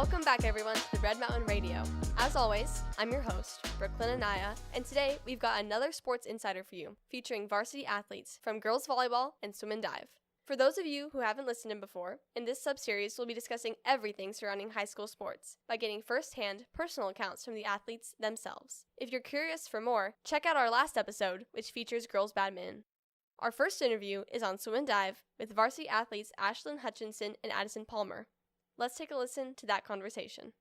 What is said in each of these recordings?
Welcome back, everyone, to the Red Mountain Radio. As always, I'm your host, Brooklyn Anaya, and today we've got another sports insider for you, featuring varsity athletes from girls volleyball and swim and dive. For those of you who haven't listened in before, in this sub-series we'll be discussing everything surrounding high school sports by getting first-hand personal accounts from the athletes themselves. If you're curious for more, check out our last episode, which features girls badminton. Our first interview is on swim and dive with varsity athletes Ashlyn, Hutchinson, and Addyson Palmer. Let's take a listen to that conversation.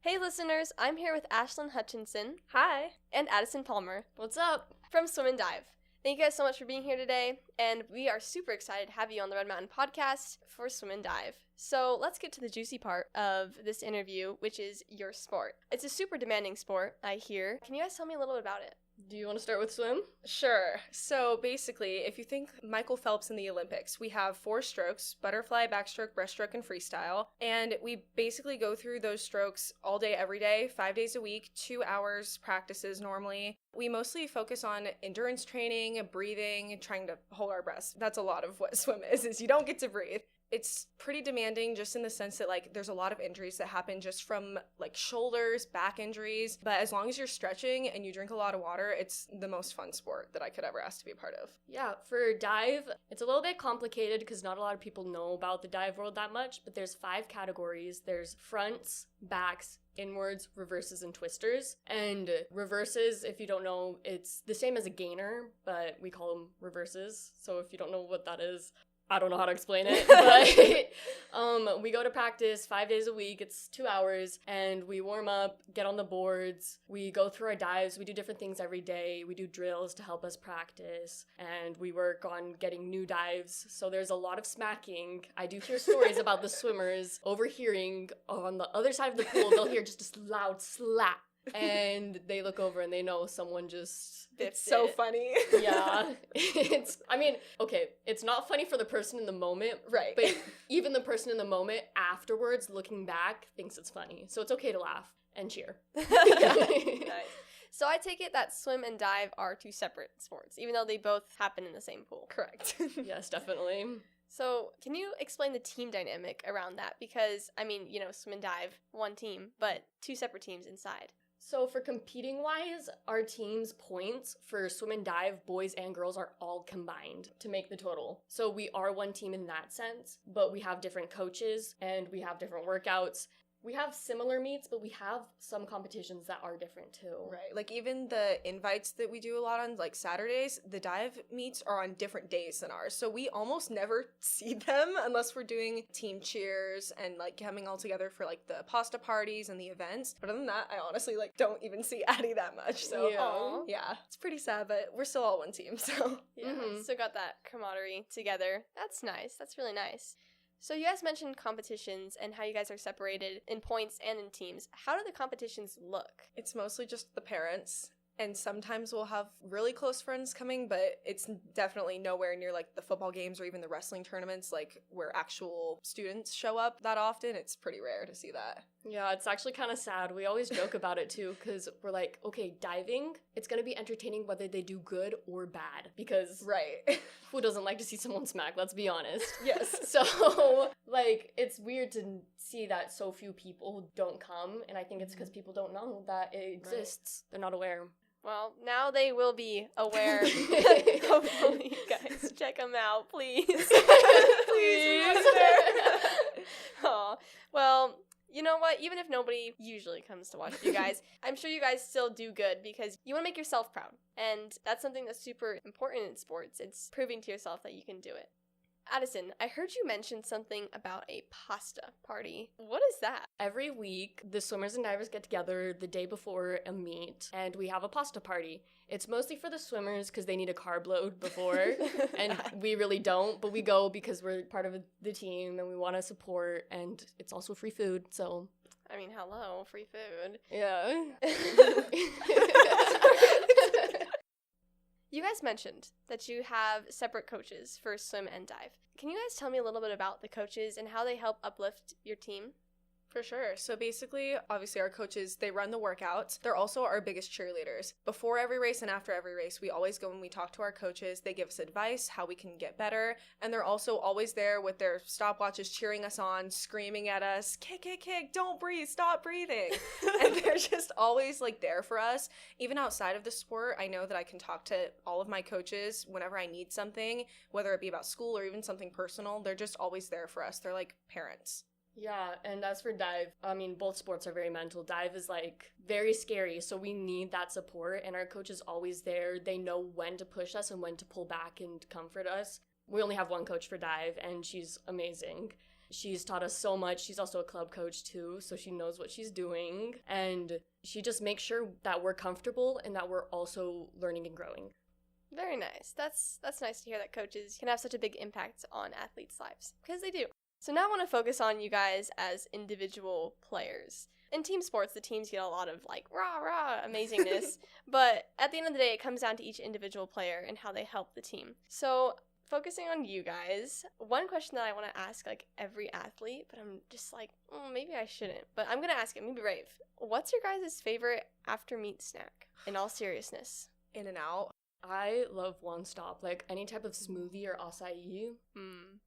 Hey listeners, I'm here with Ashlyn Hutchinson. Hi. And Addyson Palmer. What's up? From Swim and Dive. Thank you guys so much for being here today, and we are super excited to have you on the Red Mountain Podcast for Swim and Dive. So let's get to the juicy part of this interview, which is your sport. It's a super demanding sport, I hear. Can you guys tell me a little bit about it? Do you want to start with swim? Sure. So basically, if you think Michael Phelps in the Olympics, we have 4 strokes: butterfly, backstroke, breaststroke, and freestyle. And we basically go through those strokes all day, every day, 5 days a week, 2 hours practices normally. We mostly focus on endurance training, breathing, trying to hold our breath. That's a lot of what swim is you don't get to breathe. It's pretty demanding just in the sense that, there's a lot of injuries that happen just from, shoulders, back injuries. But as long as you're stretching and you drink a lot of water, it's the most fun sport that I could ever ask to be a part of. Yeah, for dive, it's a little bit complicated because not a lot of people know about the dive world that much, but there's 5 categories. There's fronts, backs, inwards, reverses, and twisters. And reverses, if you don't know, it's the same as a gainer, but we call them reverses. So if you don't know what that is, I don't know how to explain it, but we go to practice 5 days a week. It's 2 hours, and we warm up, get on the boards. We go through our dives. We do different things every day. We do drills to help us practice, and we work on getting new dives. So there's a lot of smacking. I do hear stories about the swimmers overhearing on the other side of the pool. They'll hear just a loud slap, and they look over and they know someone just... It's so funny. Yeah. It's not funny for the person in the moment. Right. But even the person in the moment afterwards, looking back, thinks it's funny. So it's okay to laugh and cheer. Nice. So I take it that swim and dive are 2 separate sports, even though they both happen in the same pool. Correct. Yes, definitely. So can you explain the team dynamic around that? Because, swim and dive, 1 team, but 2 separate teams inside. So for competing-wise, our team's points for swim and dive, boys and girls, are all combined to make the total. So we are 1 team in that sense, but we have different coaches and we have different workouts. We have similar meets, but we have some competitions that are different too. Right. Even the invites that we do a lot on, Saturdays, the dive meets are on different days than ours. So we almost never see them unless we're doing team cheers and, coming all together for, the pasta parties and the events. But other than that, I honestly, don't even see Addie that much. So, yeah, it's pretty sad, but we're still all 1 team, so. Yeah, still got that camaraderie together. That's nice. That's really nice. So you guys mentioned competitions and how you guys are separated in points and in teams. How do the competitions look? It's mostly just the parents, and sometimes we'll have really close friends coming, but it's definitely nowhere near the football games or even the wrestling tournaments where actual students show up that often. It's pretty rare to see that. Yeah, it's actually kind of sad. We always joke about it too, because we're like, okay, diving, it's going to be entertaining whether they do good or bad, because right. Who doesn't like to see someone smack? Let's be honest. Yes. So, it's weird to see that so few people don't come, and I think it's because people don't know that it exists. Right. They're not aware. Well, now they will be aware. Hopefully, you guys check them out, please. Please. Aw. Well, you know what? Even if nobody usually comes to watch you guys, I'm sure you guys still do good because you want to make yourself proud. And that's something that's super important in sports. It's proving to yourself that you can do it. Addyson, I heard you mention something about a pasta party. What is that? Every week, the swimmers and divers get together the day before a meet, and we have a pasta party. It's mostly for the swimmers because they need a carb load before, and we really don't, but we go because we're part of the team and we want to support, and it's also free food, so... hello, free food. Yeah. You guys mentioned that you have separate coaches for swim and dive. Can you guys tell me a little bit about the coaches and how they help uplift your team? For sure. So basically, obviously our coaches, they run the workouts. They're also our biggest cheerleaders. Before every race and after every race, we always go and we talk to our coaches. They give us advice, how we can get better. And they're also always there with their stopwatches cheering us on, screaming at us, kick, kick, kick, don't breathe, stop breathing. And they're just always like there for us. Even outside of the sport, I know that I can talk to all of my coaches whenever I need something, whether it be about school or even something personal. They're just always there for us. They're like parents. Yeah, and as for dive, I mean, both sports are very mental. Dive is like very scary, so we need that support, and our coach is always there. They know when to push us and when to pull back and comfort us. We only have one coach for dive, and she's amazing. She's taught us so much. She's also a club coach too, so she knows what she's doing, and she just makes sure that we're comfortable and that we're also learning and growing. Very nice. That's nice to hear that coaches can have such a big impact on athletes' lives, because they do. So now I want to focus on you guys as individual players. In team sports, the teams get a lot of like rah amazingness, but at the end of the day, it comes down to each individual player and how they help the team. So focusing on you guys, one question that I want to ask like every athlete, but I'm just like, maybe I shouldn't, but I'm gonna ask it. Maybe brave. What's your guys' favorite after meet snack? In all seriousness. In and out. I love One Stop, like any type of smoothie or acai,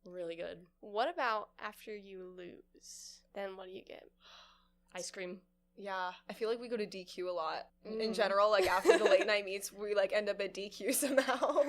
really good. What about after you lose? Then what do you get? Ice cream. Yeah, I feel like we go to DQ a lot. In general, like after the late night meets, we like end up at DQ somehow.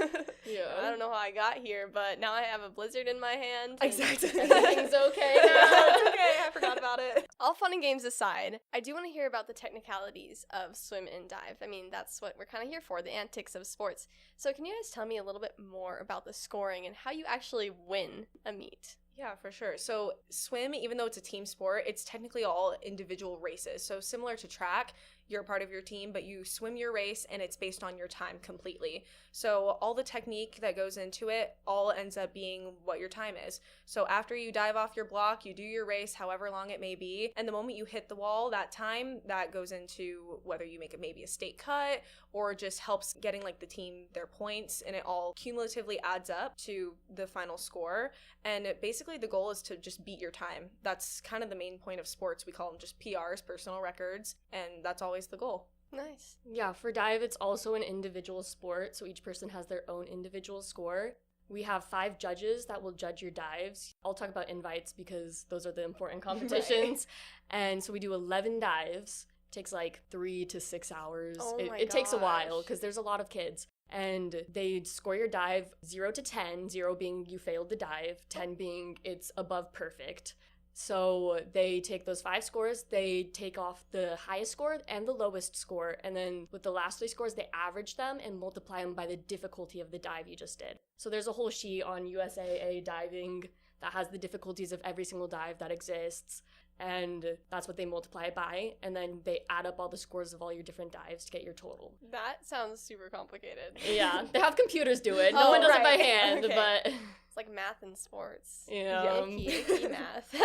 Yeah. I don't know how I got here, but now I have a blizzard in my hand. Exactly. Everything's okay now. It's okay, I forgot about it. All fun and games aside, I do want to hear about the technicalities of swim and dive. I mean, that's what we're kind of here for, the antics of sports. So can you guys tell me a little bit more about the scoring and how you actually win a meet? Yeah, for sure. So swim, even though it's a team sport, it's technically all individual races. So similar to track, you're a part of your team, but you swim your race and it's based on your time completely. So all the technique that goes into it all ends up being what your time is. So after you dive off your block, you do your race, however long it may be, and the moment you hit the wall, that time, that goes into whether you make it maybe a state cut or just helps getting like the team their points, and it all cumulatively adds up to the final score. And basically the goal is to just beat your time. That's kind of the main point of sports. We call them just PRs, personal records, and that's always the goal. Nice. Yeah, for dive, it's also an individual sport, so each person has their own individual score. We have 5 judges that will judge your dives. I'll talk about invites because those are the important competitions. Right. And so we do 11 dives. It takes like 3 to 6 hours. Oh my it takes a while because there's a lot of kids. And they score your dive 0 to 10, 0 being you failed the dive, 10 being it's above perfect. So they take those 5 scores, they take off the highest score and the lowest score, and then with the last 3 scores, they average them and multiply them by the difficulty of the dive you just did. So there's a whole sheet on USAA diving that has the difficulties of every single dive that exists, and that's what they multiply it by, and then they add up all the scores of all your different dives to get your total. That sounds super complicated. Yeah, they have computers do it. No one does it by hand, okay. But it's like math in sports. Yeah. Icky math.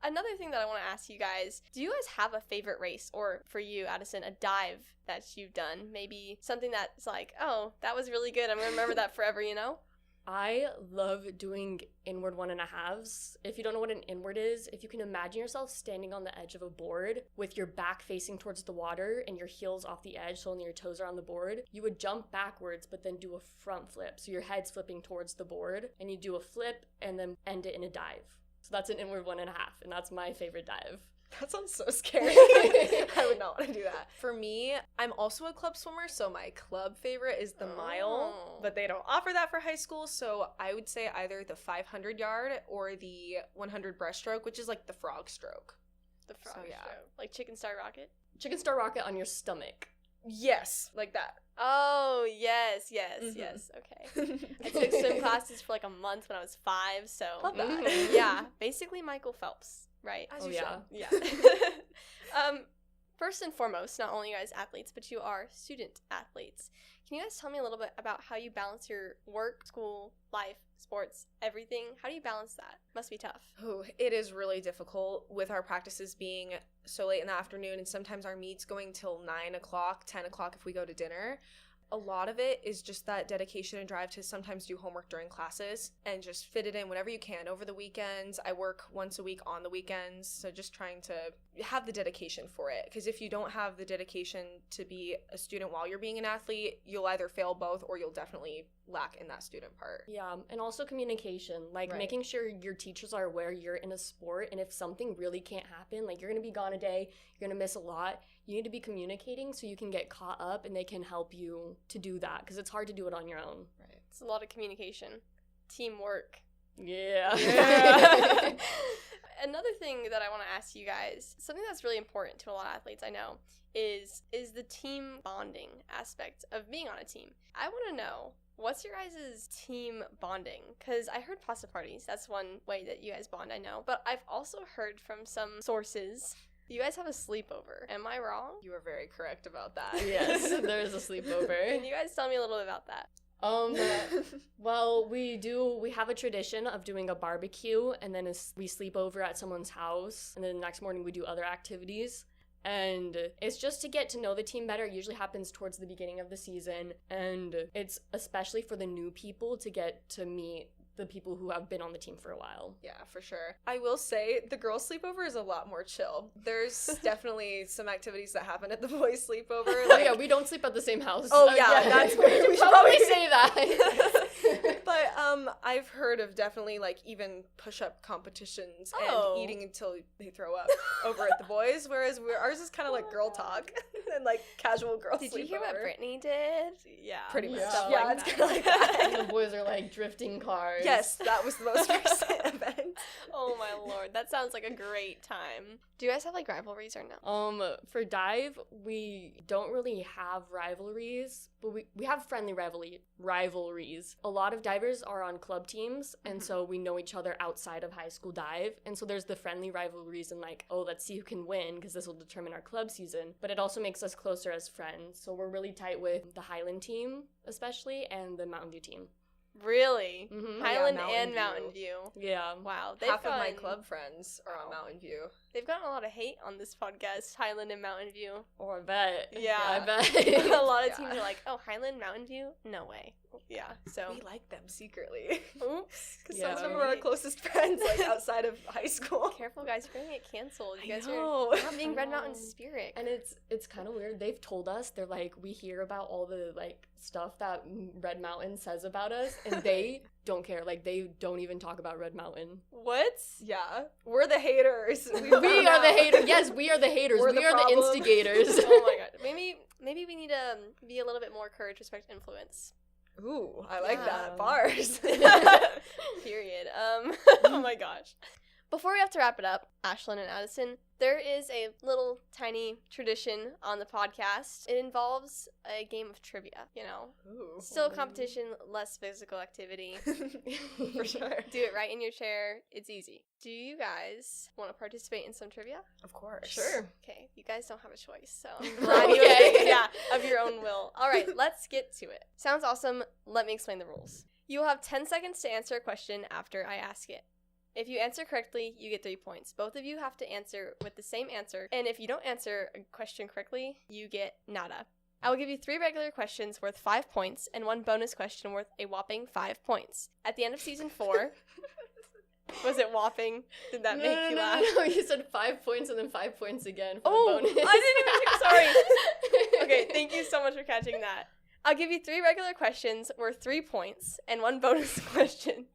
Another thing that I want to ask you guys, do you guys have a favorite race, or for you, Addison, a dive that you've done? Maybe something that's like, oh, that was really good. I'm going to remember that forever, you know? I love doing inward 1.5s. If you don't know what an inward is, if you can imagine yourself standing on the edge of a board with your back facing towards the water and your heels off the edge, so only your toes are on the board, you would jump backwards but then do a front flip. So your head's flipping towards the board, and you do a flip and then end it in a dive. So that's an inward 1.5, and that's my favorite dive. That sounds so scary. I would not want to do that. For me, I'm also a club swimmer, so my club favorite is the mile, but they don't offer that for high school, so I would say either the 500 yard or the 100 breaststroke, which is like the frog stroke. The frog stroke. Like Chicken Star Rocket? Chicken Star Rocket on your stomach. Yes, like that. Oh, yes, okay. I took swim classes for like a month when I was 5, so love that. Yeah, basically Michael Phelps, right? As you should. Yeah. First and foremost, not only are you guys athletes, but you are student athletes. Can you guys tell me a little bit about how you balance your work, school, life, sports, everything? How do you balance that? Must be tough. Oh, it is really difficult with our practices being so late in the afternoon and sometimes our meets going till 9 o'clock, 10 o'clock if we go to dinner. a lot of it is just that dedication and drive to sometimes do homework during classes and just fit it in whenever you can over the weekends. I work once a week on the weekends, so just trying to have the dedication for it, because if you don't have the dedication to be a student while you're being an athlete, you'll either fail both or you'll definitely lack in that student part. Yeah, and also communication, like Right. making sure your teachers are aware you're in a sport, and if something really can't happen, like you're going to be gone a day, you're going to miss a lot, you need to be communicating so you can get caught up and they can help you to do that, because it's hard to do it on your own. Right. It's a lot of communication. Teamwork. Yeah. Yeah. Another thing that I want to ask you guys, something that's really important to a lot of athletes I know, is the team bonding aspect of being on a team. I want to know, what's your guys' team bonding? Because I heard pasta parties. That's one way that you guys bond, I know. But I've also heard from some sources you guys have a sleepover. Am I wrong? You are very correct about that. Yes, there is a sleepover. Can you guys tell me a little bit about that? Well, we have a tradition of doing a barbecue, and then we sleep over at someone's house, and then the next morning we do other activities. And it's just to get to know the team better. It usually happens towards the beginning of the season, and it's especially for the new people to get to meet the people who have been on the team for a while. Yeah, for sure. I will say the girls' sleepover is a lot more chill. There's definitely some activities that happen at the boys' sleepover. Oh yeah, we don't sleep at the same house. Oh yeah, that's we should probably say that. But I've heard of definitely like even push-up competitions Oh. and eating until they throw up over at the boys, whereas ours is kind of like girl talk and like casual girl Did sleepover. you hear what Brittany did? Yeah. Pretty much. Yeah. Yeah, like it's that. kind of like that. And the boys are like drifting cars. Yes, that was the most recent event. Oh my lord, that sounds like a great time. Do you guys have like rivalries or no? For dive, we don't really have rivalries, but we have friendly rivalries. A lot of divers are on club teams, and so we know each other outside of high school dive, and so there's the friendly rivalries and like, oh, let's see who can win, because this will determine our club season, but it also makes us closer as friends, so we're really tight with the Highland team, especially, and the Mountain View team. Really? Mm-hmm. Highland Mountain and View. Mountain View. Yeah. Wow. Half of my club friends are on Mountain View. They've gotten a lot of hate on this podcast, Highland and Mountain View. Oh, I bet. Yeah. I bet. A lot of Yeah. teams are like, oh, Highland, Mountain View? No way. Yeah, so. We like them secretly. Oops. Because Yeah. some of them are our closest friends, like outside of high school. Careful, guys. You're going to get canceled. You I guys know. are not being Red I know. Mountain spirit. And it's kind of weird. They've told us, they're like, we hear about all the like stuff that Red Mountain says about us, and they don't care. Like, they don't even talk about Red Mountain. What? Yeah. We're the haters. We are the haters. Yes, we are the haters. We're We the are the problem. instigators. Oh my god. Maybe we need to be a little bit more courage, respect, influence. Ooh, I like Yeah. that. Bars. Period. Oh my gosh. Before we have to wrap it up, Ashlyn and Addison, there is a little tiny tradition on the podcast. It involves a game of trivia, you know. Ooh. Still competition, less physical activity. For sure. Do it right in your chair. It's easy. Do you guys want to participate in some trivia? Of course. Sure. Okay, you guys don't have a choice, so Okay. yeah, of your own will. All right, let's get to it. Sounds awesome. Let me explain the rules. You will have 10 seconds to answer a question after I ask it. If you answer correctly, you get 3 points. Both of you have to answer with the same answer, and if you don't answer a question correctly, you get nada. I will give you 3 regular questions worth 5 points, and 1 bonus question worth a whopping 5 points. At the end of season 4, was it whopping? Did that make you laugh? No, you said 5 points and then 5 points again for Oh, the bonus. I didn't even. Sorry. Okay, thank you so much for catching that. I'll give you 3 regular questions worth 3 points and 1 bonus question.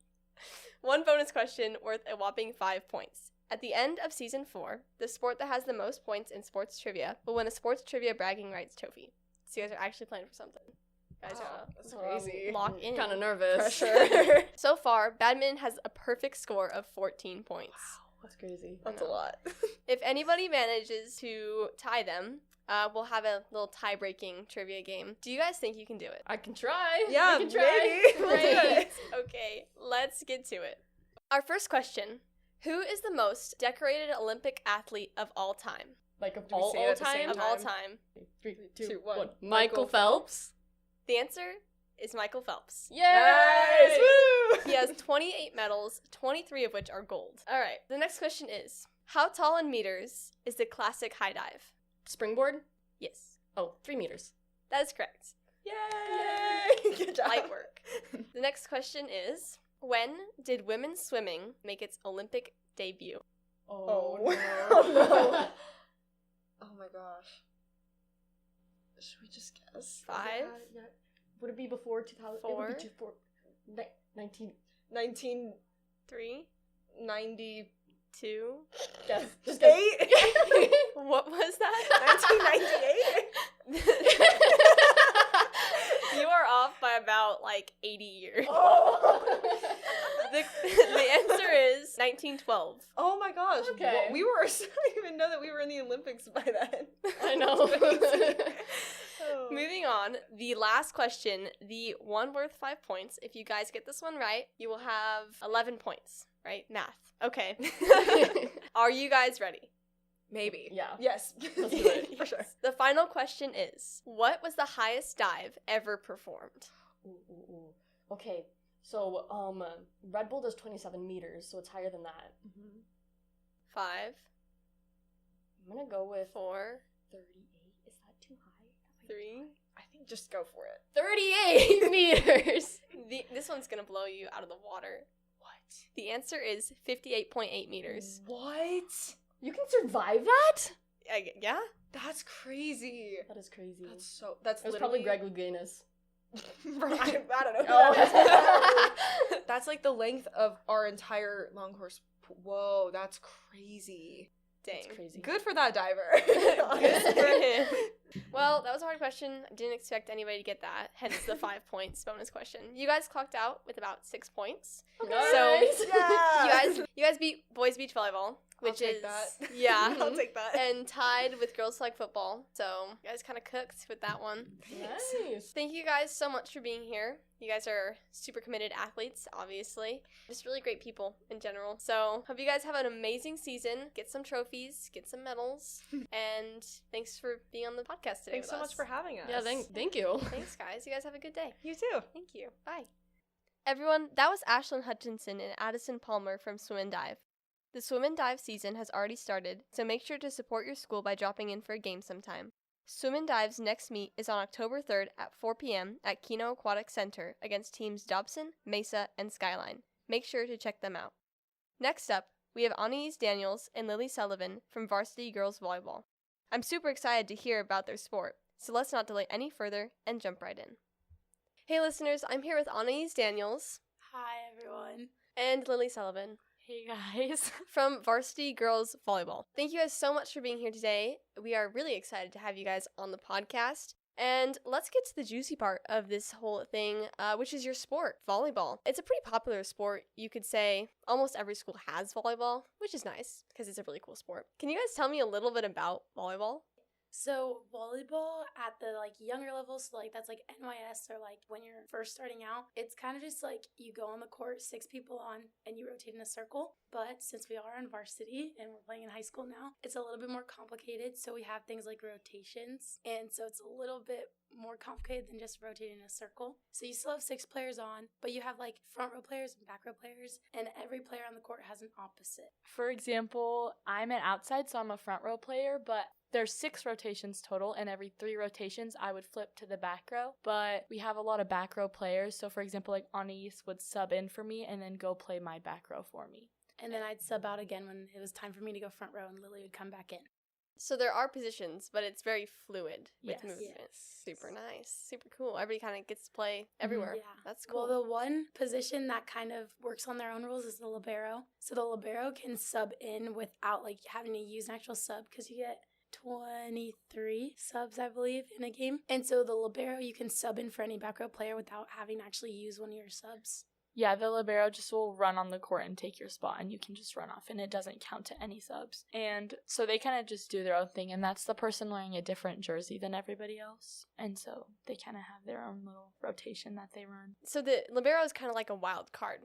1 bonus question worth a whopping 5 points. At the end of season 4, the sport that has the most points in sports trivia will win a sports trivia bragging rights trophy. So you guys are actually playing for something. You guys Wow, are that's crazy. lock in. Kind of nervous. Pressure. So far, badminton has a perfect score of 14 points. That's crazy. That's a lot. If anybody manages to tie them, we'll have a little tie-breaking trivia game. Do you guys think you can do it? I can try. Yeah, we can try. maybe. We'll do it. Okay, let's get to it. Our first question. Who is the most decorated Olympic athlete of all time? Like of Do we all say it at the same time? Of all time. 3, 2, 2, 1. 1. Michael Phelps. The answer is Michael Phelps. Yay! Nice! Woo! He has 28 medals, 23 of which are gold. All right, the next question is, how tall in meters is the classic high dive? Springboard? Yes, Oh, 3 meters. that is correct. Yay! Good job. Light work. The next question is, when did women's swimming make its Olympic debut? Oh, no. no. Oh my gosh. Should we just guess? 5, Yeah. Would it be before 2000? 4, It would be before 19. 1990. 2. Guess. Just 8? What was that? 1998? You are off by about like 80 years. Oh. The answer is 1912. Oh my gosh. Okay. We were, I didn't even know that we were in the Olympics by then. I know. Oh. Moving on, the last question, the one worth 5 points. If you guys get this one right, you will have 11 points, right? Math. Okay. Are you guys ready? Maybe. Yeah. Yes. Let's do it. For sure. The final question is, what was the highest dive ever performed? Ooh. Okay, so Red Bull does 27 meters, so it's higher than that. 5, I'm gonna go with 4, 38. Is that too high? 3. I think just go for it. 38 meters! This one's gonna blow you out of the water. What? The answer is 58.8 meters. What? You can survive that? Yeah? That's crazy. That is crazy. That's it was literally probably Greg Louganis. I don't know. Oh. That's like the length of our entire long course. Whoa, that's crazy. Dang. That's crazy. Good for that diver. Good for him. Well, that was a hard question. I didn't expect anybody to get that. Hence the 5 points bonus question. You guys clocked out with about 6 points. Nice. So Yeah. you guys beat boys beach volleyball, which take is that. yeah, I'll take that. and tied with girls flag football. So you guys kind of cooked with that one. Nice. Thank you guys so much for being here. You guys are super committed athletes, obviously. Just really great people in general. So hope you guys have an amazing season. Get some trophies, get some medals, and thanks for being on the podcast today. Thanks with so us. much for having us. Yeah, thank you. Thanks, guys. You guys have a good day. You too. Thank you. Bye. Everyone, that was Ashlyn Hutchinson and Addison Palmer from Swim and Dive. The Swim and Dive season has already started, so make sure to support your school by dropping in for a game sometime. Swim and Dive's next meet is on October 3rd at 4 p.m. at Keno Aquatic Center against teams Dobson, Mesa, and Skyline. Make sure to check them out. Next up, we have Anaiz Daniels and Lily Sullivan from Varsity Girls Volleyball. I'm super excited to hear about their sport, so let's not delay any further and jump right in. Hey listeners, I'm here with Anaiz Daniels Hi, everyone. and Lily Sullivan Hey, guys. from Varsity Girls Volleyball. Thank you guys so much for being here today. We are really excited to have you guys on the podcast. And let's get to the juicy part of this whole thing, which is your sport, volleyball. It's a pretty popular sport. You could say almost every school has volleyball, which is nice because it's a really cool sport. Can you guys tell me a little bit about volleyball? So, volleyball at the, younger levels, so, that's, NYS or, when you're first starting out, it's kind of just, you go on the court, 6 people on, and you rotate in a circle. But since we are on varsity and we're playing in high school now, it's a little bit more complicated. So, we have things like rotations. And so, it's a little bit more complicated than just rotating in a circle. So, you still have 6 players on, but you have, front row players and back row players. And every player on the court has an opposite. For example, I'm an outside, so I'm a front row player, but there's 6 rotations total, and every 3 rotations I would flip to the back row. But we have a lot of back row players, so for example, Anaiz would sub in for me and then go play my back row for me. And then I'd sub out again when it was time for me to go front row, and Lily would come back in. So there are positions, but it's very fluid with Yes. movement. Yes. Super nice. Super cool. Everybody kind of gets to play everywhere. Yeah. That's cool. Well, the one position that kind of works on their own rules is the libero. So the libero can sub in without having to use an actual sub, because you get 23 subs, I believe, in a game. And so the libero, you can sub in for any back row player without having to actually use one of your subs. Yeah, the libero just will run on the court and take your spot, and you can just run off, and it doesn't count to any subs. And so they kind of just do their own thing, and that's the person wearing a different jersey than everybody else. And so they kind of have their own little rotation that they run. So the libero is kind of like a wild card.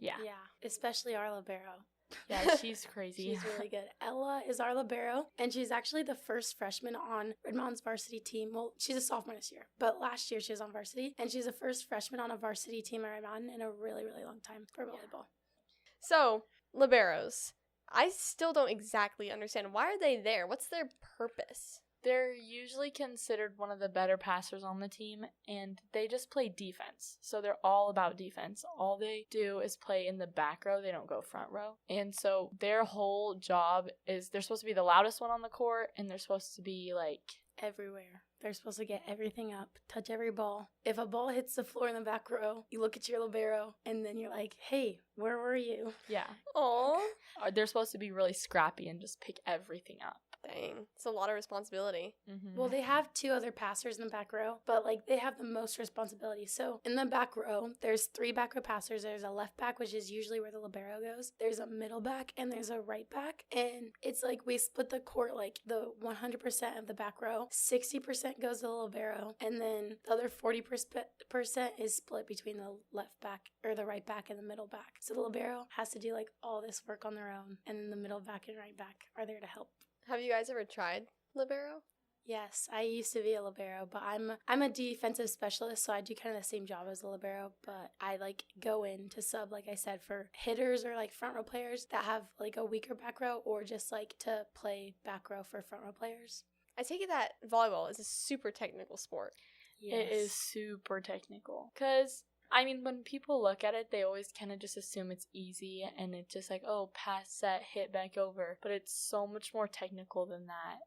Yeah. Yeah, especially our libero. Yeah, she's crazy. She's really good. Ella is our libero, and she's actually the first freshman on Red Mountain's varsity team. Well, she's a sophomore this year, but last year she was on varsity, and she's the first freshman on a varsity team at Red Mountain in a really, really long time for volleyball. So, liberos. I still don't exactly understand. Why are they there? What's their purpose? They're usually considered one of the better passers on the team, and they just play defense. So they're all about defense. All they do is play in the back row. They don't go front row. And so their whole job is they're supposed to be the loudest one on the court, and they're supposed to be like... everywhere. They're supposed to get everything up, touch every ball. If a ball hits the floor in the back row, you look at your libero, and then you're like, hey, where were you? Yeah. Aw. They're supposed to be really scrappy and just pick everything up. Dang. It's a lot of responsibility. Mm-hmm. Well, they have 2 other passers in the back row, but like they have the most responsibility. So in the back row, there's 3 back row passers. There's a left back, which is usually where the libero goes. There's a middle back, and there's a right back. And it's like we split the court like the 100% of the back row. 60% goes to the libero, and then the other 40% is split between the left back or the right back and the middle back. So the libero has to do like all this work on their own, and then the middle back and right back are there to help. Have you guys ever tried libero? Yes, I used to be a libero, but I'm a defensive specialist, so I do kind of the same job as a libero, but I like go in to sub, like I said, for hitters or like front row players that have like a weaker back row, or just like to play back row for front row players. I take it that volleyball is a super technical sport. Yes. It is super technical. Because, I mean, when people look at it, they always kind of just assume it's easy, and it's just like, oh, pass, set, hit, back over. But it's so much more technical than that.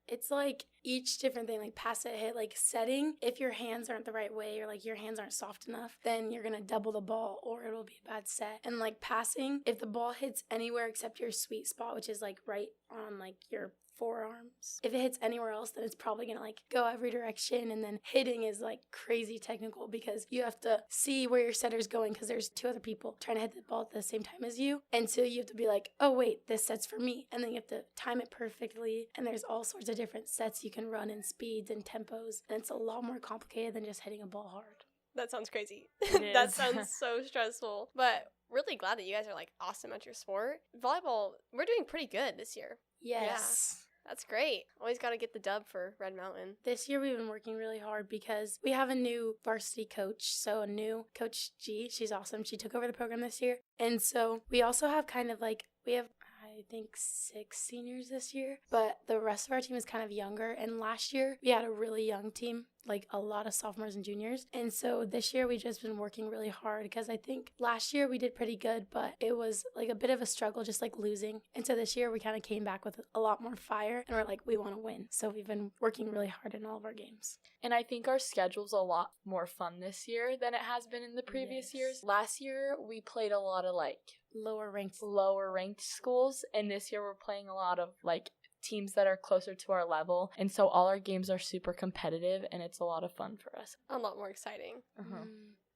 It's like each different thing, like pass it, hit, like setting. If your hands aren't the right way, or like your hands aren't soft enough, then you're going to double the ball, or it'll be a bad set. And like passing, if the ball hits anywhere except your sweet spot, which is like right on like your forearms, if it hits anywhere else, then it's probably gonna like go every direction. And then hitting is like crazy technical because you have to see where your setter's going, because there's 2 other people trying to hit the ball at the same time as you, and so you have to be like, oh wait, this set's for me, and then you have to time it perfectly. And there's all sorts of different sets you can run, and speeds and tempos, and it's a lot more complicated than just hitting a ball hard. That sounds crazy. It That is. sounds so stressful. But really glad that you guys are like awesome at your sport. Volleyball, we're doing pretty good this year. Yes. That's great. Always got to get the dub for Red Mountain. This year we've been working really hard because we have a new varsity coach. So a new Coach G. She's awesome. She took over the program this year. And so we also have kind of like, we have I think 6 seniors this year, but the rest of our team is kind of younger. And last year we had a really young team, like a lot of sophomores and juniors. And so this year we just been working really hard, because I think last year we did pretty good, but it was like a bit of a struggle, just like losing. And so this year we kind of came back with a lot more fire, and we're like, we want to win. So we've been working really hard in all of our games. And I think our schedule's a lot more fun this year than it has been in the previous years. Last year, we played a lot of, like, Lower ranked schools, and this year we're playing a lot of, like, teams that are closer to our level, and so all our games are super competitive, and it's a lot of fun for us. A lot more exciting. Uh-huh.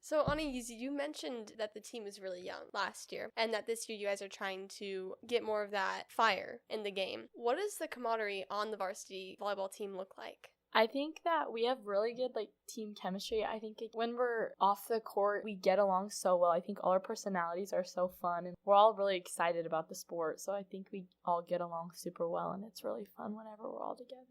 So, Anaiz, you mentioned that the team was really young last year, and that this year you guys are trying to get more of that fire in the game. What does the camaraderie on the varsity volleyball team look like? I think that we have really good, like, team chemistry. I think when we're off the court, we get along so well. I think all our personalities are so fun, and we're all really excited about the sport. So I think we all get along super well, and it's really fun whenever we're all together.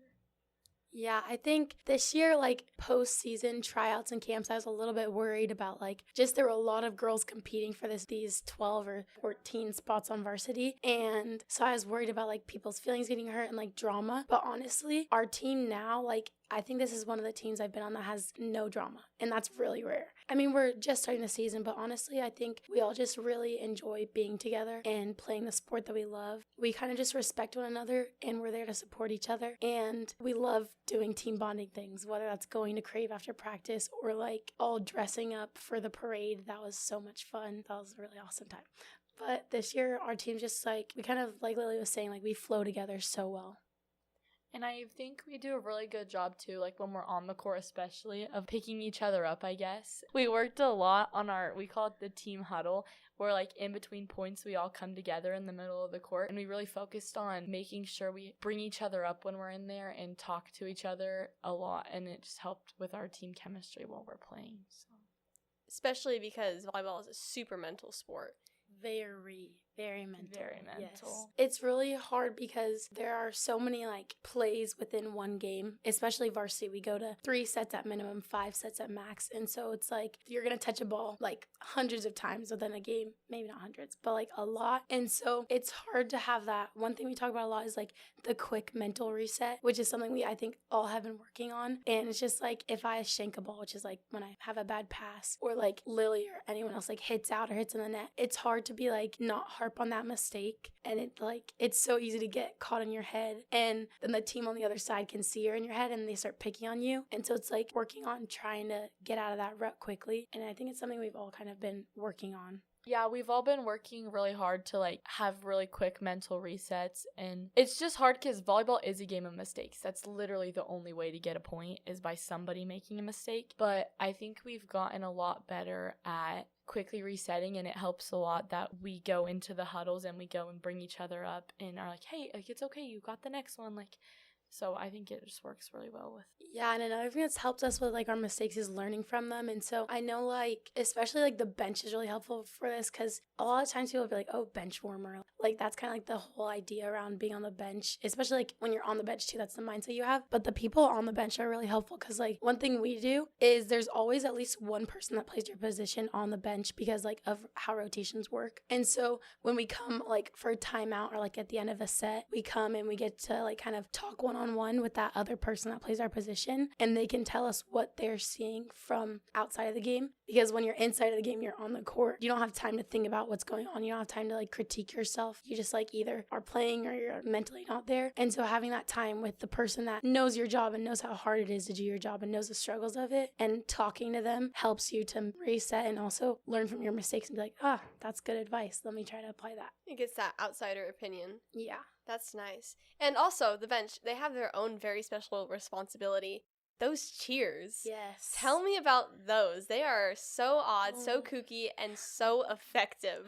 Yeah, I think this year, like, post-season tryouts and camps, I was a little bit worried about, like, just there were a lot of girls competing for these 12 or 14 spots on varsity. And so I was worried about, like, people's feelings getting hurt and, like, drama. But honestly, our team now, like, I think this is one of the teams I've been on that has no drama, and that's really rare. I mean, we're just starting the season, but honestly, I think we all just really enjoy being together and playing the sport that we love. We kind of just respect one another, and we're there to support each other, and we love doing team bonding things, whether that's going to Crave after practice or, like, all dressing up for the parade. That was so much fun. That was a really awesome time. But this year, our team's just, like, we kind of, like Lily was saying, like, we flow together so well. And I think we do a really good job, too, like when we're on the court especially, of picking each other up, I guess. We worked a lot on we call it the team huddle, where like in between points we all come together in the middle of the court, and we really focused on making sure we bring each other up when we're in there and talk to each other a lot, and it just helped with our team chemistry while we're playing. So. Especially because volleyball is a super mental sport. Very. Very mental. Very mental. Yes. It's really hard because there are so many like plays within one game, especially varsity. We go to 3 sets at minimum, 5 sets at max. And so it's like you're going to touch a ball like hundreds of times within a game. Maybe not hundreds, but like a lot. And so it's hard to have that. One thing we talk about a lot is like the quick mental reset, which is something I think all have been working on. And it's just like if I shank a ball, which is like when I have a bad pass, or like Lily or anyone else like hits out or hits in the net, it's hard to be like not harp on that mistake. And it's so easy to get caught in your head, and then the team on the other side can see you're in your head and they start picking on you. And so it's like working on trying to get out of that rut quickly. And I think it's something we've all kind of been working on. Yeah, we've all been working really hard to like have really quick mental resets, and it's just hard because volleyball is a game of mistakes. That's literally the only way to get a point is by somebody making a mistake. But I think we've gotten a lot better at quickly resetting, and it helps a lot that we go into the huddles and we go and bring each other up and are like, hey, like it's okay, you got the next one. Like, so I think it just works really well with. Yeah, and another thing that's helped us with like our mistakes is learning from them. And so I know like especially like the bench is really helpful for this because a lot of times people will be like, oh, bench warmer. Like that's kind of like the whole idea around being on the bench, especially like when you're on the bench too. That's the mindset you have. But the people on the bench are really helpful because like one thing we do is there's always at least one person that plays your position on the bench because like of how rotations work. And so when we come like for a timeout or like at the end of a set, we come and we get to like kind of talk one-on-one with that other person that plays our position, and they can tell us what they're seeing from outside of the game. Because when you're inside of the game, you're on the court, you don't have time to think about what's going on. You don't have time to like critique yourself. You just like either are playing or you're mentally not there. And so having that time with the person that knows your job and knows how hard it is to do your job and knows the struggles of it, and talking to them helps you to reset and also learn from your mistakes and be like, that's good advice. Let me try to apply that. It gets that outsider opinion. Yeah. That's nice. And also, the bench, they have their own very special responsibility. Those cheers. Yes. Tell me about those. They are so odd, so kooky, and so effective.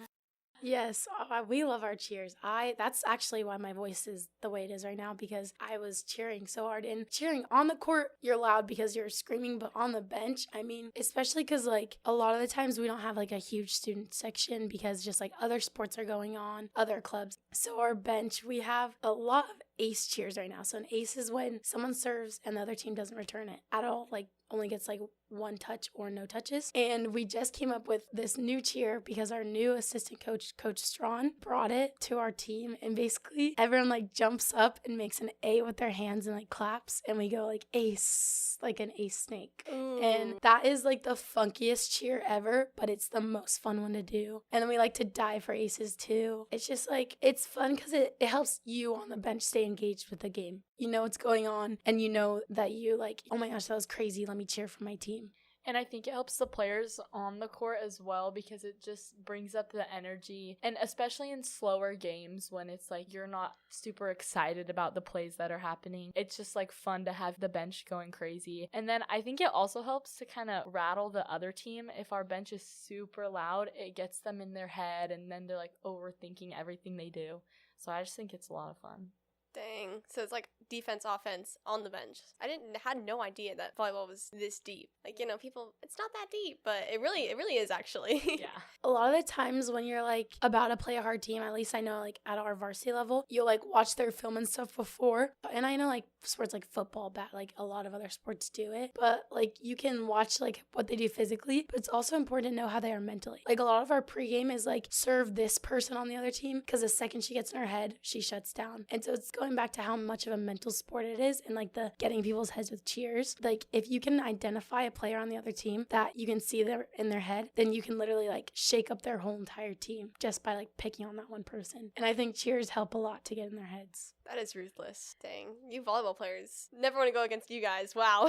Yes, we love our cheers. That's actually why my voice is the way it is right now, because I was cheering so hard. And cheering on the court, you're loud because you're screaming, but on the bench, I mean, especially because like a lot of the times we don't have like a huge student section because just like other sports are going on, other clubs. So our bench, we have a lot of ace cheers right now. So an ace is when someone serves and the other team doesn't return it at all, like only gets like one touch or no touches. And we just came up with this new cheer because our new assistant coach, Coach Strawn, brought it to our team. And basically everyone like jumps up and makes an A with their hands and like claps. And we go like ace, like an ace snake. Ooh. And that is like the funkiest cheer ever, but it's the most fun one to do. And then we like to dive for aces too. It's just like, it's fun because it helps you on the bench stay engaged with the game. You know what's going on and you know that you like, oh my gosh, that was crazy. Let me cheer for my team. And I think it helps the players on the court as well because it just brings up the energy. And especially in slower games when it's like you're not super excited about the plays that are happening, it's just like fun to have the bench going crazy. And then I think it also helps to kind of rattle the other team. If our bench is super loud, it gets them in their head and then they're like overthinking everything they do. So I just think it's a lot of fun. Dang. So it's like defense, offense on the bench. I had no idea that volleyball was this deep. Like, you know, people, it's not that deep, but it really is actually. Yeah. A lot of the times when you're like about to play a hard team, at least I know like at our varsity level, you'll like watch their film and stuff before. And I know like sports like football, like a lot of other sports do it, but like you can watch like what they do physically, but it's also important to know how they are mentally. Like a lot of our pregame is like serve this person on the other team because the second she gets in her head, she shuts down. And so it's going back to how much of a mental sport it is and like the getting people's heads with cheers. Like if you can identify a player on the other team that you can see there in their head, then you can literally like shake up their whole entire team just by like picking on that one person. And I think cheers help a lot to get in their heads. That is ruthless. Dang. You volleyball players. Never want to go against you guys. Wow.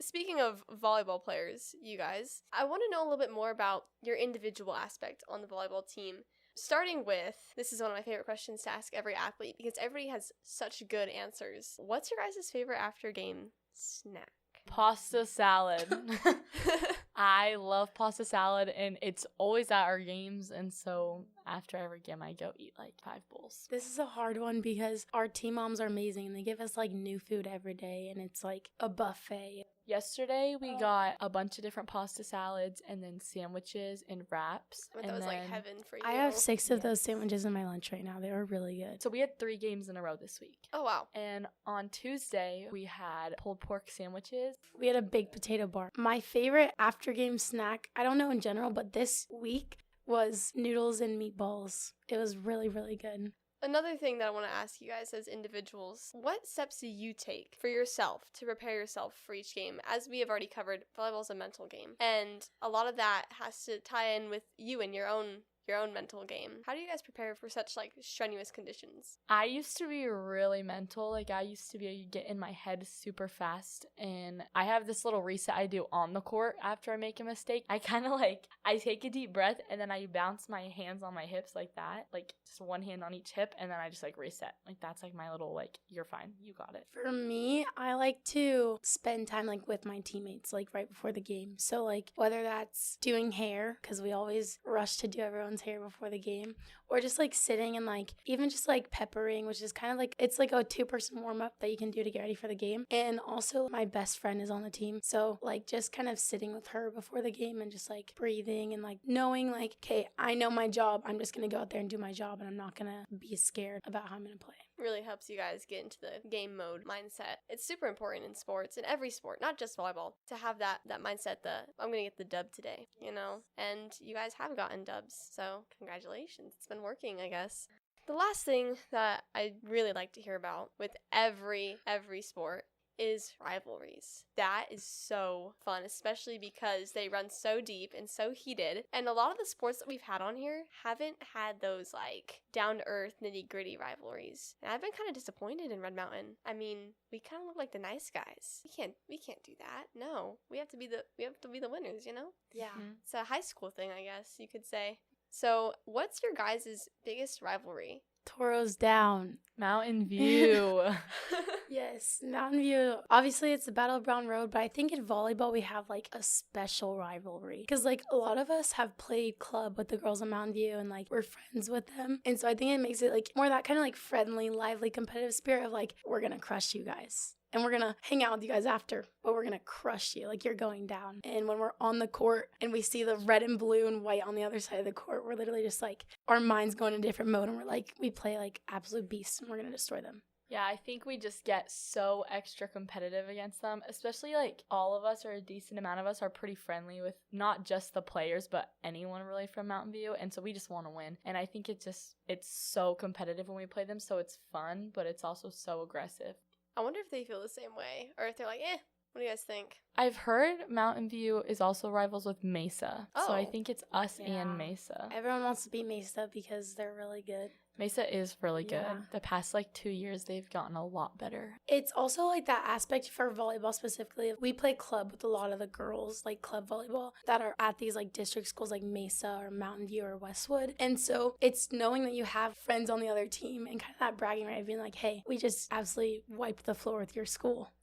Speaking of volleyball players, you guys, I want to know a little bit more about your individual aspect on the volleyball team. Starting with, this is one of my favorite questions to ask every athlete because everybody has such good answers. What's your guys' favorite after game snack? Pasta salad. I love pasta salad and it's always at our games, and so after every game I go eat like 5 bowls. This is a hard one because our team moms are amazing and they give us like new food every day and it's like a buffet. Yesterday, we Oh. got a bunch of different pasta salads and then sandwiches and wraps. But and that was like then- heaven for you. I have 6 of those Yes. sandwiches in my lunch right now. They were really good. So we had 3 games in a row this week. Oh, wow. And on Tuesday, we had pulled pork sandwiches. We had a baked potato bar. My favorite after game snack, I don't know in general, but this week was noodles and meatballs. It was really, really good. Another thing that I want to ask you guys as individuals, what steps do you take for yourself to prepare yourself for each game? As we have already covered, volleyball is a mental game. And a lot of that has to tie in with you and your own mental game. How do you guys prepare for such like strenuous conditions? I used to be really mental. Like, I used to get in my head super fast. And I have this little reset I do on the court after I make a mistake. I kind of I take a deep breath and then I bounce my hands on my hips like that. Like, just one hand on each hip. And then I just reset. Like, that's my little, you're fine. You got it. For me, I like to spend time with my teammates right before the game. So whether that's doing hair, because we always rush to do everyone's hair before the game, or just sitting and even just peppering, which is kind of it's a 2-person warm-up that you can do to get ready for the game. And also my best friend is on the team, so just kind of sitting with her before the game and just breathing and knowing okay, I know my job, I'm just gonna go out there and do my job and I'm not gonna be scared about how I'm gonna play. Really helps you guys get into the game mode mindset. It's super important in sports, in every sport, not just volleyball, to have that mindset, I'm going to get the dub today, And you guys have gotten dubs, so congratulations. It's been working, I guess. The last thing that I really like to hear about with every sport is rivalries. That is so fun, especially because they run so deep and so heated. And a lot of the sports that we've had on here haven't had those down-to-earth, nitty-gritty rivalries. And I've been kind of disappointed in Red Mountain. I mean, we kind of look like the nice guys. We can't do that. No, we have to be the winners, Yeah. It's a high school thing, I guess you could say. So, what's your guys' biggest rivalry? Toros down. Mountain View. Yes, Mountain View. Obviously, it's the Battle of Brown Road, but I think in volleyball we have a special rivalry because a lot of us have played club with the girls in Mountain View and we're friends with them, and so I think it makes it more that kind of friendly, lively, competitive spirit of we're gonna crush you guys. And we're going to hang out with you guys after, but we're going to crush you. You're going down. And when we're on the court and we see the red and blue and white on the other side of the court, we're literally just our minds go in a different mode. And we play absolute beasts and we're going to destroy them. Yeah, I think we just get so extra competitive against them, especially all of us, or a decent amount of us, are pretty friendly with not just the players, but anyone really from Mountain View. And so we just want to win. And I think it's so competitive when we play them. So it's fun, but it's also so aggressive. I wonder if they feel the same way, or if they're what do you guys think? I've heard Mountain View is also rivals with Mesa. So I Oh. think it's us Yeah. and Mesa. Everyone wants to beat Mesa because they're really good. Mesa is really good. Yeah. The past 2 years, they've gotten a lot better. It's also that aspect for volleyball specifically. We play club with a lot of the girls, club volleyball, that are at these district schools like Mesa or Mountain View or Westwood. And so it's knowing that you have friends on the other team and kind of that bragging right of being hey, we just absolutely wiped the floor with your school.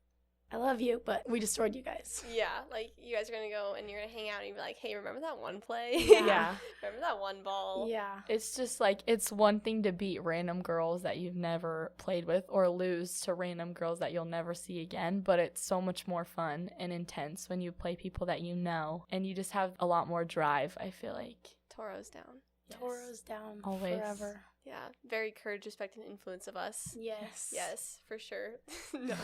I love you, but we destroyed you guys. Yeah, you guys are going to go and you're going to hang out and you're hey, remember that one play? Yeah. Remember that one ball? Yeah. It's just it's one thing to beat random girls that you've never played with or lose to random girls that you'll never see again, but it's so much more fun and intense when you play people that you know, and you just have a lot more drive, I feel like. Toros down. Yes. Toros down Always. forever. Yeah, very courage, respect, and influence of us. Yes. Yes, for sure. No.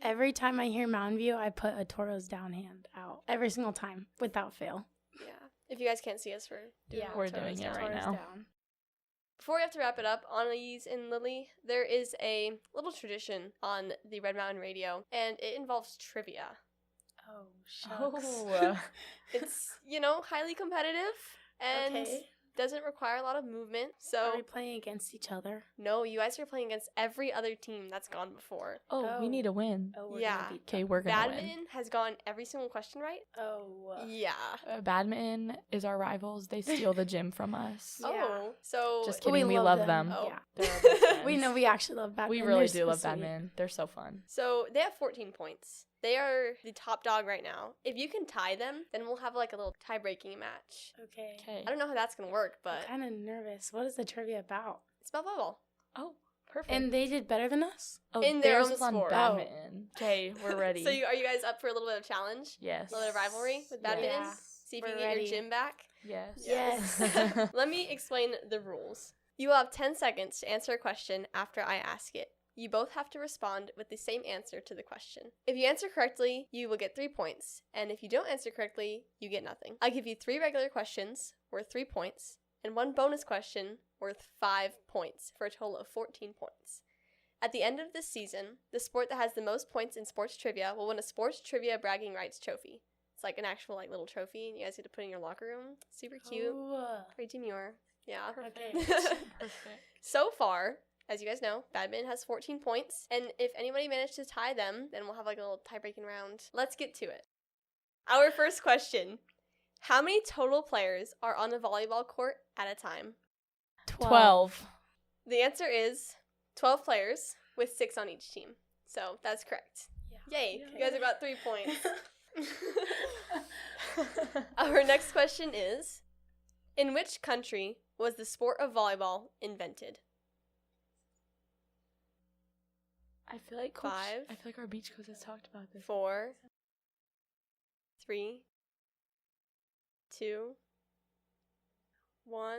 Every time I hear Mountain View, I put a Toros down hand out. Every single time, without fail. Yeah. If you guys can't see us, We're doing it right now. Down. Before we have to wrap it up, Anaiz and Lily, there is a little tradition on the Red Mountain Radio, and it involves trivia. Oh, shucks. Oh. It's, highly competitive and Okay. doesn't require a lot of movement. Are So, we playing against each other? no, you guys are playing against every other team that's gone before. Oh, we need to win. Oh, we're Yeah. gonna beat Okay, them. we're gonna win. Badminton has gone every single question right. Oh. Yeah. Badminton is our rivals. They steal the gym from us. Yeah. Oh, so Just But kidding. We love them. Oh. Yeah. They're our best friends. We know we actually love badminton. We really They're do love so sweet. badminton. They're so fun. So they have 14 points. They are the top dog right now. If you can tie them, then we'll have a little tie-breaking match. Okay. Okay. I don't know how that's gonna work, but I'm kind of nervous. What is the trivia about? it's about volleyball. Oh. Perfect. And they did better than us? oh, in their theirs own was on sport. badminton. Okay, we're ready. So are you guys up for a little bit of challenge? Yes. A little bit of rivalry with badminton? Yeah. See if We're you can get ready. your gym back? Yes. Yes. Let me explain the rules. You will have 10 seconds to answer a question after I ask it. You both have to respond with the same answer to the question. If you answer correctly, you will get 3 points, and if you don't answer correctly, you get nothing. I give you 3 regular questions worth 3 points, and 1 bonus question worth 5 points, for a total of 14 points. At the end of this season, the sport that has the most points in sports trivia will win a sports trivia bragging rights trophy. It's like an actual little trophy, and you guys get to put it in your locker room. Super cute. Very demure. Yeah. Okay. Perfect. So far, as you guys know, badminton has 14 points, and if anybody managed to tie them, then we'll have a little tie-breaking round. Let's get to it. Our first question. How many total players are on a volleyball court at a time? 12. The answer is 12 players with 6 on each team. So that's correct. Yeah. Yay, you guys have got 3 points. Our next question is, in which country was the sport of volleyball invented? I feel like our beach coach has talked about this. 4, 3, 2, 1.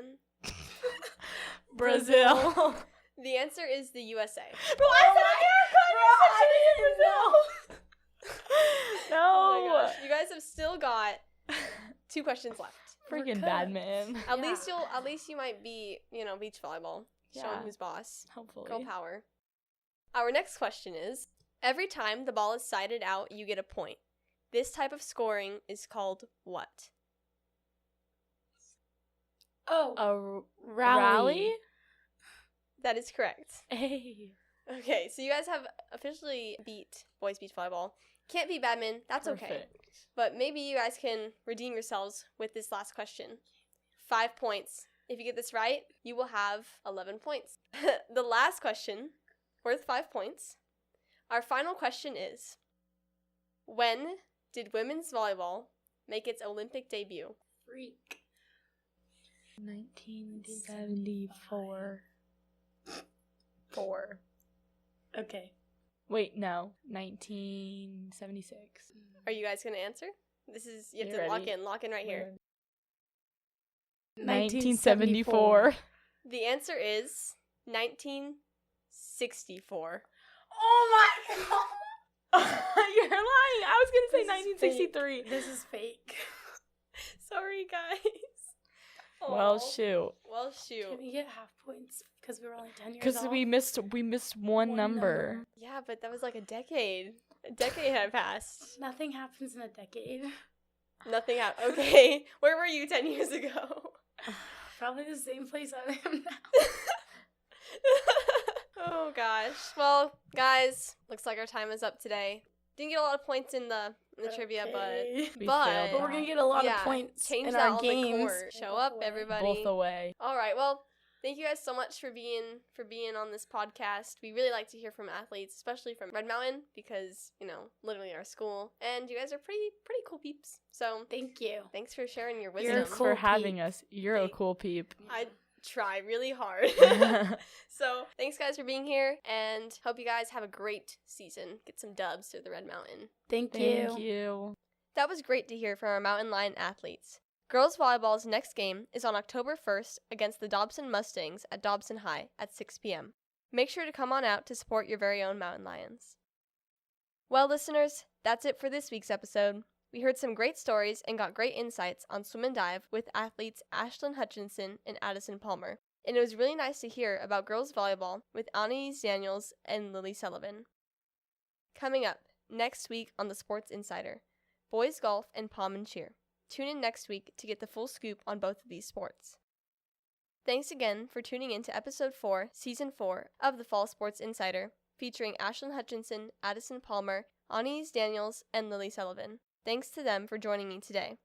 Brazil. The answer is the USA. Bro, I didn't know. No. Oh my gosh. You guys have still got 2 questions left. Freaking cooked. badminton. At least you might be, beach volleyball. Showing Yeah. who's boss. Hopefully. Girl power. Our next question is, every time the ball is sided out, you get a point. This type of scoring is called what? Oh, A rally. That is correct. Hey. Okay, so you guys have officially beat boys beach volleyball. Can't beat badminton, that's okay. Perfect. But maybe you guys can redeem yourselves with this last question. 5 points. If you get this right, you will have 11 points. The last question, worth 5 points. Our final question is, when did women's volleyball make its Olympic debut? Freak. 1974. 4. Okay. Wait, no. 1976. Are you guys going to answer? You have You to ready? lock in right here. 1974. The answer is 1964. Oh my god! You're lying. I was going to say This is 1963. This is fake. Sorry, guys. Well, Aw. shoot. Well, shoot. Can we get half points because we were only 10 years Because old? we missed one number. Yeah, but that was like a decade. A decade had passed. Nothing happens in a decade. Nothing happened. Okay, where were you 10 years ago? Probably the same place I am now. Oh gosh. Well, guys, looks like our time is up today. Didn't get a lot of points in the trivia, Okay. We But- failed But we're that. gonna get a lot yeah, of points change in that our on games. the court. Show up, everybody. Both away. All right. Well, thank you guys so much for being on this podcast. We really like to hear from athletes, especially from Red Mountain, because literally our school, and you guys are pretty cool peeps. So Thank you. thanks for sharing your wisdom. You're Thanks cool for having peep. us. You're a Thank- cool peep. I try really hard. So thanks guys for being here, and hope you guys have a great season. Get some dubs through the Red Mountain. Thank Thank you. That was great to hear from our Mountain Lion athletes. Girls volleyball's next game is on October 1st against the Dobson Mustangs at Dobson High at 6 p.m. Make sure to come on out to support your very own Mountain Lions. Well, listeners, that's it for this week's episode. We heard some great stories and got great insights on swim and dive with athletes Ashlyn Hutchinson and Addison Palmer. And it was really nice to hear about girls volleyball with Anaiz and Lily Sullivan. Coming up next week on the Sports Insider, boys golf and pom and cheer. Tune in next week to get the full scoop on both of these sports. Thanks again for tuning in to Episode 4, Season 4 of the Fall Sports Insider, featuring Ashlyn Hutchinson, Addison Palmer, Anaiz, and Lily Sullivan. Thanks to them for joining me today.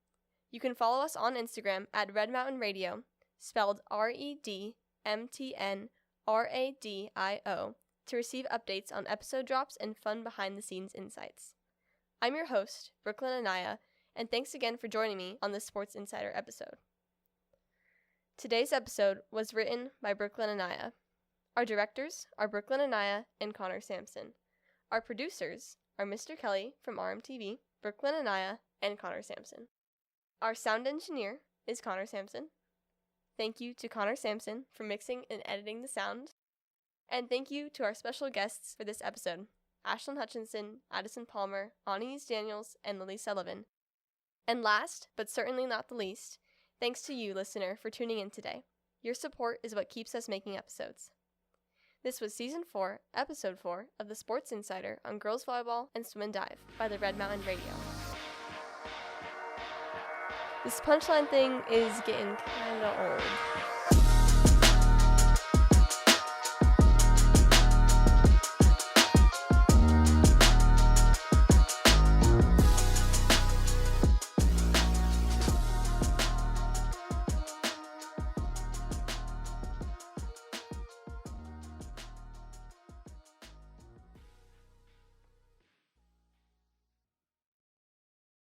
You can follow us on Instagram at Red Mountain Radio, spelled REDMTNRADIO, to receive updates on episode drops and fun behind-the-scenes insights. I'm your host, Brooklyn Anaya, and thanks again for joining me on this Sports Insider episode. Today's episode was written by Brooklyn Anaya. Our directors are Brooklyn Anaya and Connor Sampson. Our producers are Mr. Kelly from RMTV, Brooklyn Anaya, and Connor Sampson. Our sound engineer is Connor Sampson. Thank you to Connor Sampson for mixing and editing the sound. And thank you to our special guests for this episode, Ashlyn Hutchinson, Addyson Palmer, Anaiz Daniels, and Lily Sullivan. And last, but certainly not the least, thanks to you, listener, for tuning in today. Your support is what keeps us making episodes. This was Season 4, Episode 4 of The Sports Insider on Girls Volleyball and Swim and Dive by the Red Mountain Radio. This punchline thing is getting kinda old.